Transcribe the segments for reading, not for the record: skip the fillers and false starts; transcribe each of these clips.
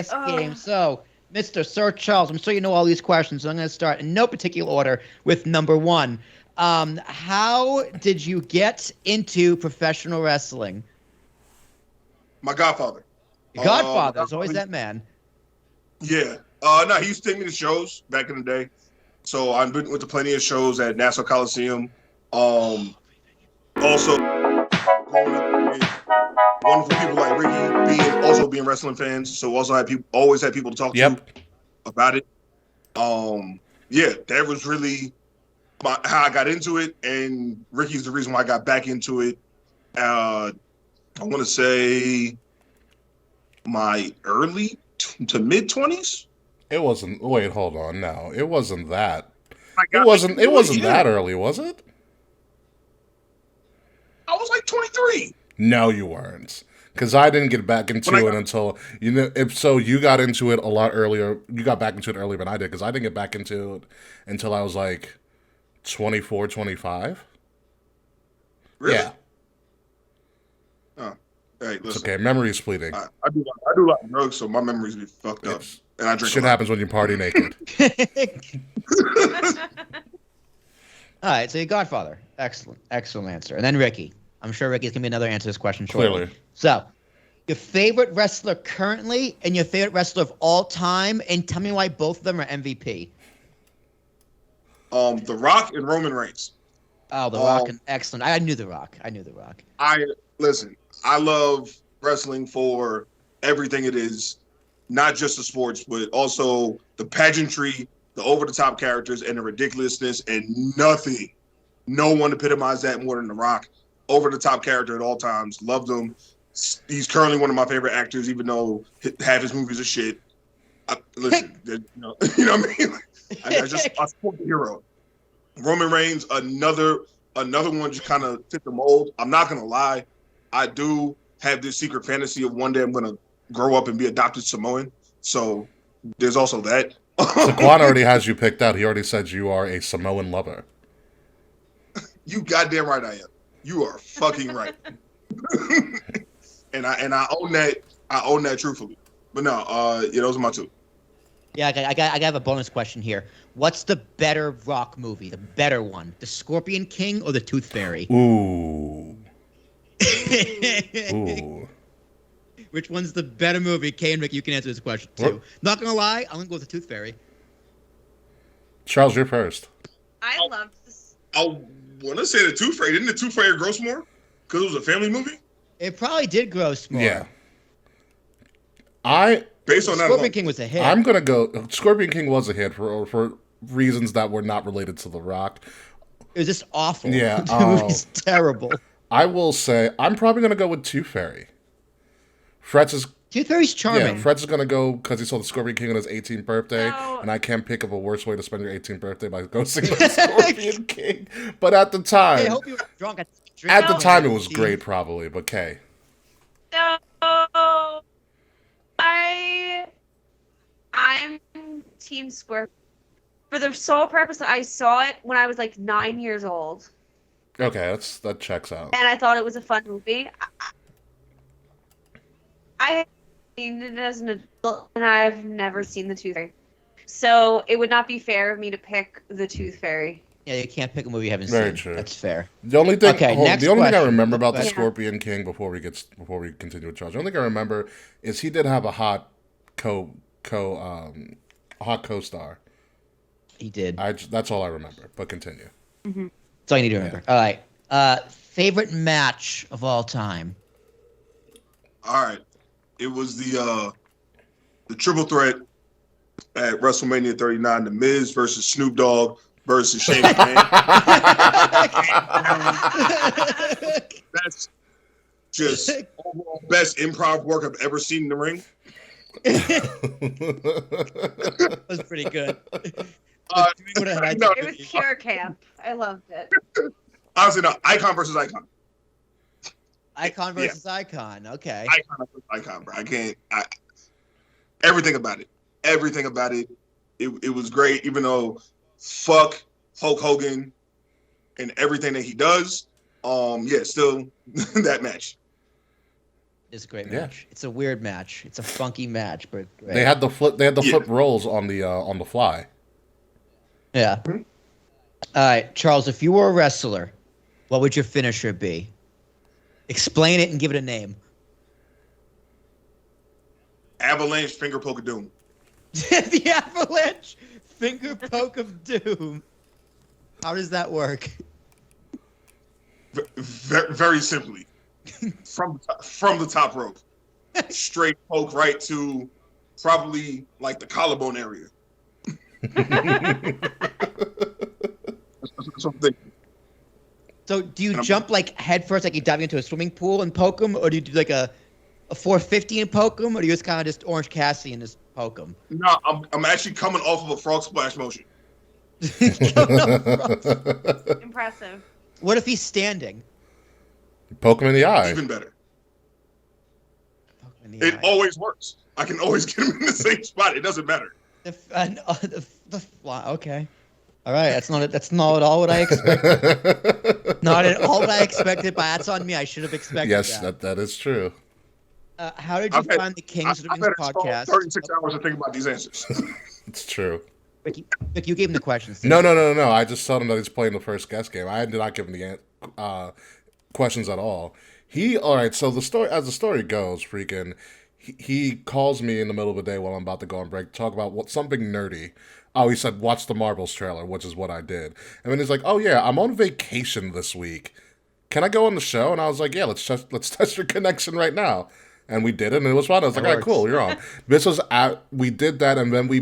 guessing game. So, Mr. Sir Charles, I'm sure you know all these questions, so I'm going to start in no particular order with number one. How did you get into professional wrestling? My godfather. Your Godfather is always that man. Yeah. No, he used to take me to shows back in the day. So I've been with plenty of shows at Nassau Coliseum. Also growing up with wonderful people like Ricky, being wrestling fans. So also always had people to talk to about it. Yeah, that was really how I got into it, and Ricky's the reason why I got back into it. I want to say my early to mid 20s. It wasn't. Wait, hold on. No, it wasn't that. It wasn't that early, was it? I was like 23. No, you weren't. Because I didn't get back into it until, if so, you got into it a lot earlier. You got back into it earlier than I did, because I didn't get back into it until I was like 24, 25. Really? Yeah. Oh, hey, listen. It's okay. Memory's fleeting. I do a lot of drugs, so my memories be fucked up. And I drink. Shit happens when you party naked. All right, so your Godfather. Excellent answer. And then Ricky. I'm sure Ricky's going to be another answer to this question shortly. Clearly. So, your favorite wrestler currently and your favorite wrestler of all time, and tell me why both of them are MVP. The Rock and Roman Reigns. Oh, The Rock, excellent. I knew The Rock. Listen, I love wrestling for everything it is, not just the sports, but also the pageantry, the over-the-top characters, and the ridiculousness, and no one epitomized that more than The Rock. Over-the-top character at all times. Loved him. He's currently one of my favorite actors, even though half his movies are shit. Listen, you know what I mean? I support the hero. Roman Reigns, another one just kind of fit the mold. I'm not going to lie. I do have this secret fantasy of one day I'm going to grow up and be adopted Samoan. So there's also that. Saquon already has you picked out. He already said you are a Samoan lover. You goddamn right I am. You are fucking right. and I own that. I own that truthfully. But no, those are my two. Yeah, I have a bonus question here. What's the better Rock movie? The better one, the Scorpion King or the Tooth Fairy? Ooh. Ooh. Which one's the better movie? Kay and Rick, you can answer this question too. What? Not gonna lie, I'm gonna go with the Tooth Fairy. Charles, you're first. I loved this. I want to say the Tooth Fairy. Didn't the Tooth Fairy gross more? Because it was a family movie? It probably did gross more. Yeah. Based on that, Scorpion King was a hit. I'm gonna go. Scorpion King was a hit for reasons that were not related to The Rock. It was just awful. Yeah, the movie's terrible. I will say I'm probably gonna go with Tooth Fairy. Tooth Fairy's charming. Yeah, Fred's gonna go because he saw the Scorpion King on his 18th birthday, No. and I can't pick up a worse way to spend your 18th birthday by going see the Scorpion King. But at the time, Hey, I hope you were drunk. at the time it was great, probably. But Kay, No, I'm Team Square for the sole purpose that I saw it when I was like 9 years old, okay, that checks out. and I thought it was a fun movie. I seen it as an adult, and I've never seen the Tooth Fairy, so it would not be fair of me to pick the Tooth Fairy. Yeah, you can't pick a movie you haven't Very seen. true. That's fair. The only thing, Okay, the next only thing I question. remember about the Yeah. Scorpion King before we continue with Charles, the only thing I remember is he did have a hot co-star. He did. That's all I remember. But continue. That's all you need to remember. All right. Favorite match of all time? all right. It was the triple threat at WrestleMania 39: The Miz versus Snoop Dogg versus Shane McMahon. That's just overall best improv work I've ever seen in the ring. That was pretty good. It was pure camp. I loved it. Honestly, no. Icon versus icon. Icon versus icon. Okay. Icon versus icon, bro. Everything about it. Everything about it. It was great, even though fuck Hulk Hogan and everything that he does. Yeah, still that match. It's a great Yeah. match. It's a weird match. It's a funky match, but great. They had the flip rolls on the fly. Yeah. All right, Charles, if you were a wrestler, what would your finisher be? Explain it and give it a name. Avalanche finger poke of doom. The Avalanche finger poke of doom. How does that work? Very simply, from the top rope, straight poke right to probably like the collarbone area. That's what I'm thinking. So do you jump like head first, like you dive into a swimming pool and poke them, or do you do like a 450 and poke them, or do you just kind of just Orange Cassidy and just poke them? No, I'm actually coming off of a frog splash motion. Impressive. What if he's standing? Poke him in the eye. Even better. Poke him in the It eye. always works. I can always get him in the same spot. It doesn't matter. Okay. All right, that's not at all what I expected. Not at all what I expected, but that's on me. I should have expected Yes, that. that is true. How did you find the Kings of the I've Rings had podcast? 36 hours to think about these answers. It's true. Rick, you gave him the questions. No. I just told him that he's playing the first guest game. I did not give him the questions at all. All right. So the story goes, he calls me in the middle of the day while I'm about to go on break to talk about something nerdy. Oh, he said, watch the Marvels trailer, which is what I did. And then he's like, oh yeah, I'm on vacation this week. Can I go on the show? And I was like, yeah, let's test your connection right now. And we did it, and it was fun. I was like, all right, cool, you're on. This was we did that, and then we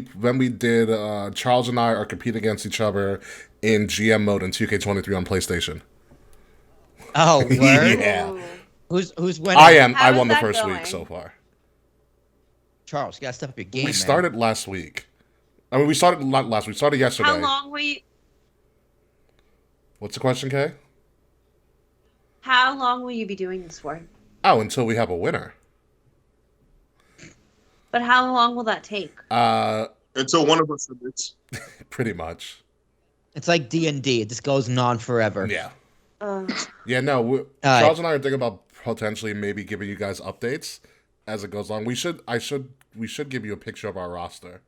did Charles and I are competing against each other in GM mode in 2K23 on PlayStation. Oh, word? Yeah. Who's winning? I won the that first going? week so far. Charles, you gotta step up your game. We started last week. I mean, we started not last week. We started yesterday. How long will you? What's the question, Kay? How long will you be doing this for? Oh, until we have a winner. But how long will that take? Until one of us submits. Pretty much. It's like D&D. It just goes on forever. Yeah. Uh, Yeah, no. Charles and I are thinking about potentially maybe giving you guys updates as it goes on. We should give you a picture of our roster.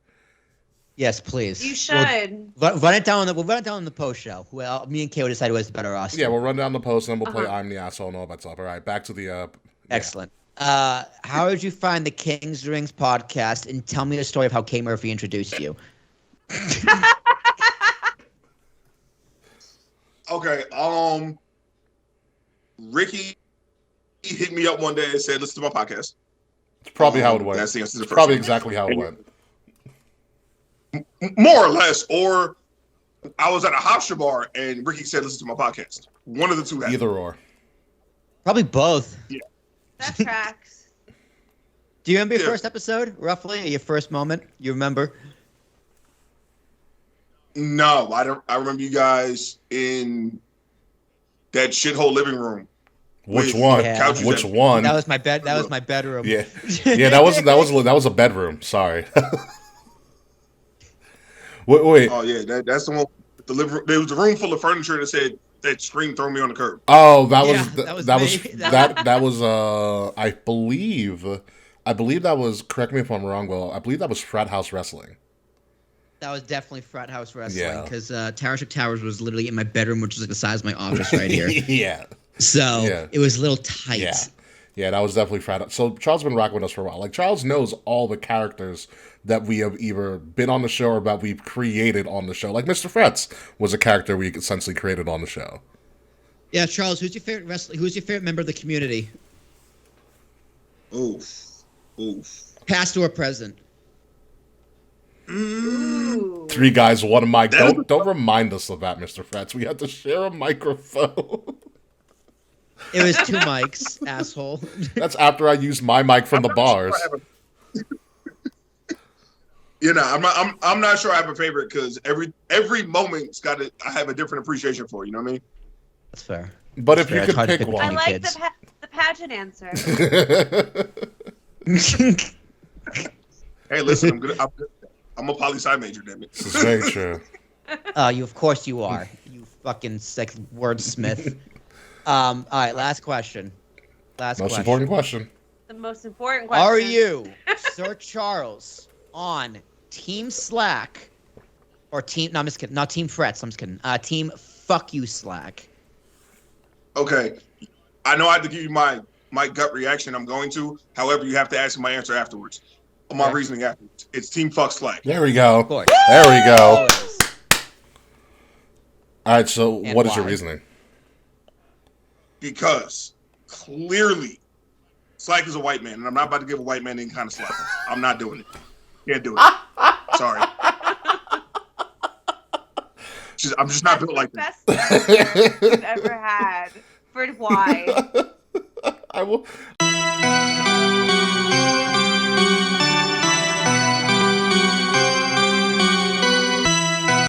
Yes, please. you should. We'll run it down. We'll run it down in the post show. Well, me and Kay will decide who has the better roster. Yeah, we'll run down the post and then we'll play Uh-huh. I'm the Asshole and all that stuff. All right, back to the... yeah. Excellent. How did you find the King's Rings podcast, and tell me the story of how Kay Murphy introduced you? Okay, Ricky hit me up one day and said, listen to my podcast. It's probably how it went. That's the answer to the It's first probably one. exactly how it went. More or less, or I was at a Hofstra bar and Ricky said, listen to my podcast. One of the two happened. Either or. Probably both. That tracks. Do you remember your Yeah. first episode, roughly? Or your first moment? You remember? No, I don't. I remember you guys in that shithole living room. Which With one? Yeah. couches Which and- one? That was my bed. That was my bedroom. Yeah. Yeah, that was a bedroom. Sorry. Wait. Oh yeah, that's the one. The living room. There was a room full of furniture that said that scream throw me on the curb. Oh, Yeah, that was me. I believe that was, correct me if I'm wrong, Will, I believe that was Frat House Wrestling. That was definitely frat house wrestling Yeah. because Tower Towers was literally in my bedroom, which was like the size of my office right here. Yeah. So Yeah. it was a little tight. Yeah. Yeah, that was definitely Frat House. So Charles has been rocking with us for a while. Like, Charles knows all the characters that we have either been on the show or that we've created on the show. Like Mr. Frets was a character we essentially created on the show. Yeah, Charles, who's your favorite wrestler? Who's your favorite member of the community, Oof. past or present? Ooh. Three guys, one mic. That Don't remind us of that, Mr. Frets. We had to share a microphone. It was 2 mics, asshole. That's after I used my mic from the bars. You know, I'm not sure I have a favorite because every moment's got it. I have a different appreciation for. You know what I mean? That's fair. But if Fair, you it's could hard to pick pick I one. like kids. the pageant answer. Hey, listen, I'm a poli-sci major, damn it. This is very true. Of course you are. You fucking sex wordsmith. All right, last question. Most important question. the most important question. Are you, Sir Charles, on Team Slack or Team? No, I'm just kidding. Not Team Frets. I'm just kidding. Team Fuck You Slack. Okay, I know I have to give you my gut reaction. I'm going to. However, you have to ask me my answer afterwards. My reasoning afterwards. It's Team Fuck Slack. There we go. Of course. There we go. Always. All right, so And what is your why? reasoning? Because clearly, Slack is a white man, and I'm not about to give a white man any kind of slack. I'm not doing it. Can't do it. Sorry. I'm just not built like that. Best answer you've ever had. For why?